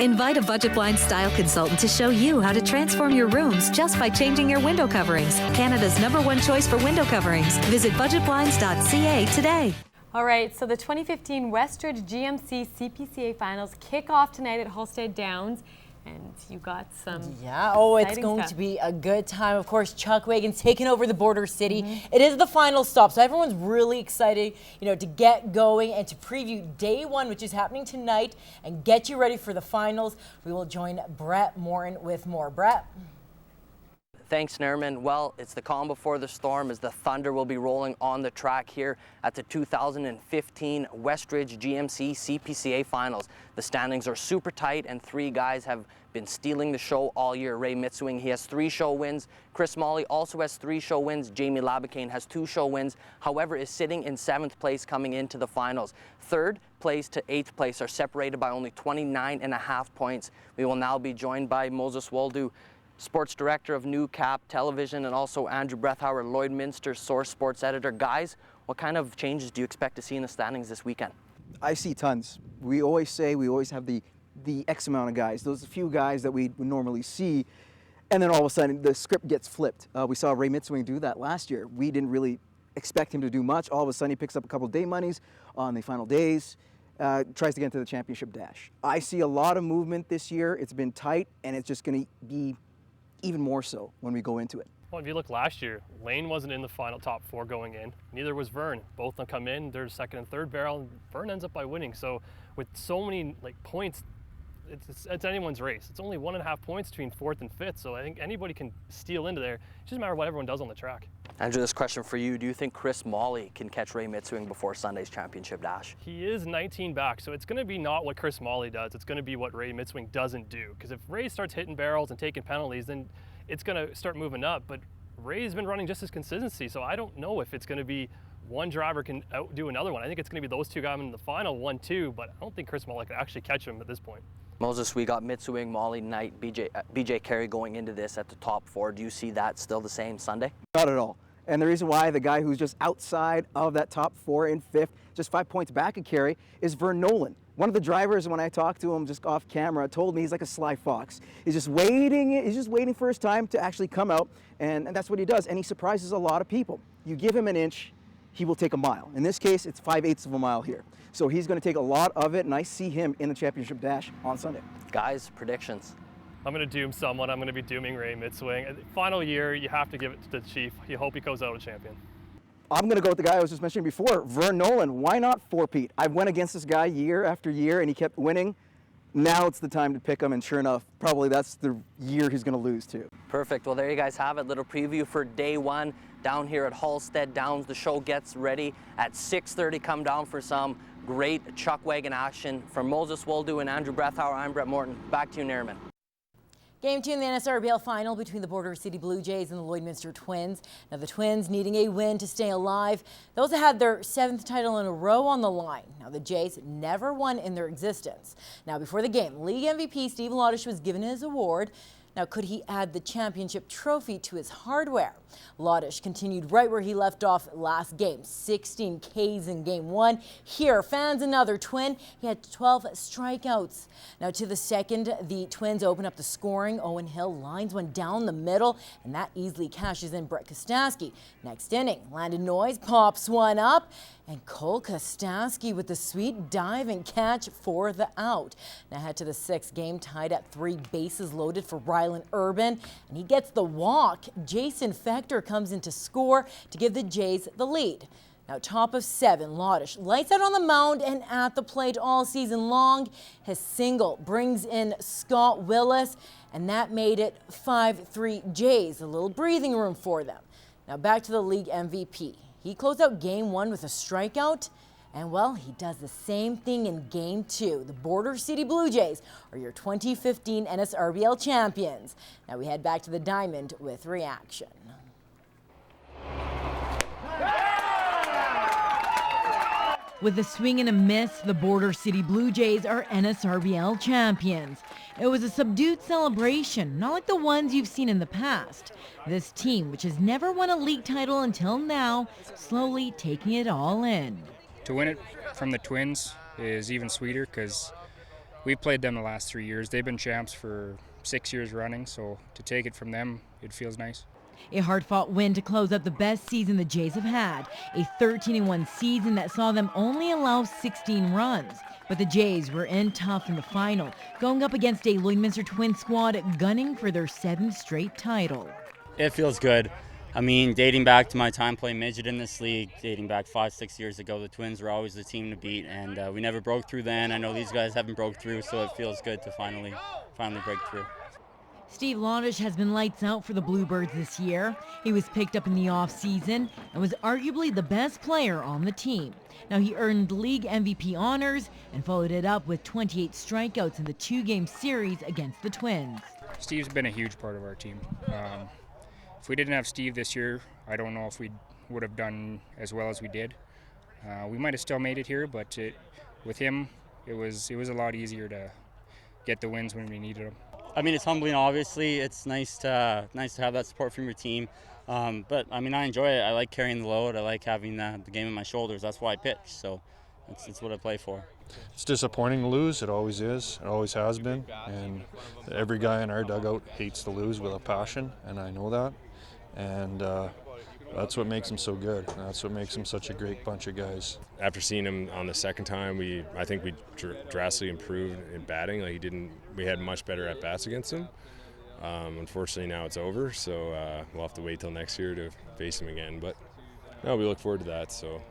Invite a Budget Blinds style consultant to show you how to transform your rooms just by changing your window coverings. Canada's #1 choice for window coverings. Visit budgetblinds.ca today. All right, so the 2015 Westridge GMC CPCA Finals kick off tonight at Halstead Downs. And you got some it's going to be a good time. Of course, Chuck Wagon's taking over the Border City. It is the final stop, so everyone's really excited, to get going and to preview day one, which is happening tonight, and get you ready for the finals. We will join Brett Morton with more. Brett. Thanks, Nerman. Well, it's the calm before the storm as the thunder will be rolling on the track here at the 2015 Westridge GMC CPCA Finals. The standings are super tight and three guys have been stealing the show all year. Ray Mitswing, he has 3 show wins. Chris Molly also has 3 show wins. Jamie Labacane has 2 show wins, however, is sitting in 7th place coming into the finals. 3rd place to 8th place are separated by only 29.5 points. We will now be joined by Moses Waldu, Sports Director of Newcap Television, and also Andrew Brethauer, Lloydminster Source Sports Editor. Guys, what kind of changes do you expect to see in the standings this weekend? I see tons. We always say we always have the X amount of guys, those few guys that we would normally see, and then all of a sudden the script gets flipped. We saw Ray Mitswing do that last year. We didn't really expect him to do much. All of a sudden he picks up a couple of day monies on the final days, tries to get into the championship dash. I see a lot of movement this year. It's been tight, and it's just going to be even more so when we go into it. Well, if you look last year, Lane wasn't in the final top 4 going in. Neither was Vern. Both of them come in, they're 2nd and 3rd barrel, and Vern ends up by winning. So with so many points, it's anyone's race. It's only 1.5 points between 4th and 5th, so I think anybody can steal into there. It doesn't matter what everyone does on the track. Andrew, this question for you. Do you think Chris Molly can catch Ray Mitswing before Sunday's championship dash? He is 19 back, so it's going to be not what Chris Molly does. It's going to be what Ray Mitswing doesn't do. Because if Ray starts hitting barrels and taking penalties, then it's going to start moving up. But Ray's been running just as consistency, so I don't know if it's going to be one driver can outdo another one. I think it's going to be those 2 guys in the final, 1-2, but I don't think Chris Molly can actually catch him at this point. Moses, we got Mitswing, Molly, Knight, BJ Carey going into this at the top 4. Do you see that still the same Sunday? Not at all. And the reason why the guy who's just outside of that top 4 in 5th, just 5 points back of Carey, is Vern Nolan. One of the drivers, when I talked to him just off camera, told me he's like a sly fox. He's just waiting for his time to actually come out, and that's what he does. And he surprises a lot of people. You give him an inch, he will take a mile. In this case, it's 5/8 of a mile here. So he's going to take a lot of it, and I see him in the championship dash on Sunday. Guys, predictions. I'm going to doom someone. I'm going to be dooming Ray Mitswing. Final year, you have to give it to the Chief. You hope he goes out a champion. I'm going to go with the guy I was just mentioning before, Vern Nolan. Why not 4-peat? I went against this guy year after year, and he kept winning. Now it's the time to pick him, and sure enough, probably that's the year he's going to lose too. Perfect. Well, there you guys have it. Little preview for day 1 down here at Halstead Downs. The show gets ready at 6:30. Come down for some great Chuck Wagon action. From Moses Waldu and Andrew Brethauer, I'm Brett Morton. Back to you, Nerman. Game 2 in the NSRBL final between the Border City Blue Jays and the Lloydminster Twins. Now the Twins needing a win to stay alive. They also had their 7th title in a row on the line. Now the Jays never won in their existence. Now before the game, League MVP Steve Lodish was given his award. Now, could he add the championship trophy to his hardware? Lodish continued right where he left off last game, 16 Ks in game 1. Here, fans another Twin. He had 12 strikeouts. Now, to the second, the Twins open up the scoring. Owen Hill lines one down the middle, and that easily cashes in Brett Kostasky. Next inning, Landon Noyes pops one up, and Cole Kostasky with the sweet dive and catch for the out. Now head to the 6th, game tied at 3, bases loaded for Rylan Urban, and he gets the walk. Jason Fector comes in to score to give the Jays the lead. Now top of 7, Lodish lights out on the mound and at the plate all season long. His single brings in Scott Willis, and that made it 5-3 Jays, a little breathing room for them. Now back to the league MVP. He closed out game 1 with a strikeout, and well, he does the same thing in game 2. The Border City Blue Jays are your 2015 NSRBL champions. Now we head back to the diamond with reaction. With a swing and a miss, the Border City Blue Jays are NSRBL champions. It was a subdued celebration, not like the ones you've seen in the past. This team, which has never won a league title until now, slowly taking it all in. To win it from the Twins is even sweeter because we've played them the last 3 years. They've been champs for 6 years running, so to take it from them, it feels nice. A hard-fought win to close out the best season the Jays have had, a 13-1 season that saw them only allow 16 runs. But the Jays were in tough in the final, going up against a Lloydminster Twins squad gunning for their 7th straight title. It feels good. I mean, dating back to my time playing midget in this league, dating back 5-6 years ago, the Twins were always the team to beat, and we never broke through then. I know these guys haven't broke through, so it feels good to finally break through. Steve Londish has been lights out for the Bluebirds this year. He was picked up in the offseason and was arguably the best player on the team. Now he earned league MVP honors and followed it up with 28 strikeouts in the 2-game series against the Twins. Steve's been a huge part of our team. If we didn't have Steve this year, I don't know if we would have done as well as we did. We might have still made it here, but with him, it was a lot easier to get the wins when we needed them. I mean, it's humbling, obviously. It's nice to have that support from your team. But, I mean, I enjoy it. I like carrying the load. I like having the game on my shoulders. That's why I pitch, so it's what I play for. It's disappointing to lose. It always is. It always has been. And every guy in our dugout hates to lose with a passion, and I know that. And that's what makes him so good. That's what makes him such a great bunch of guys. After seeing him on the second time, I think we drastically improved in batting. Like we had much better at bats against him. Unfortunately, now it's over, so we'll have to wait till next year to face him again. But no, we look forward to that. So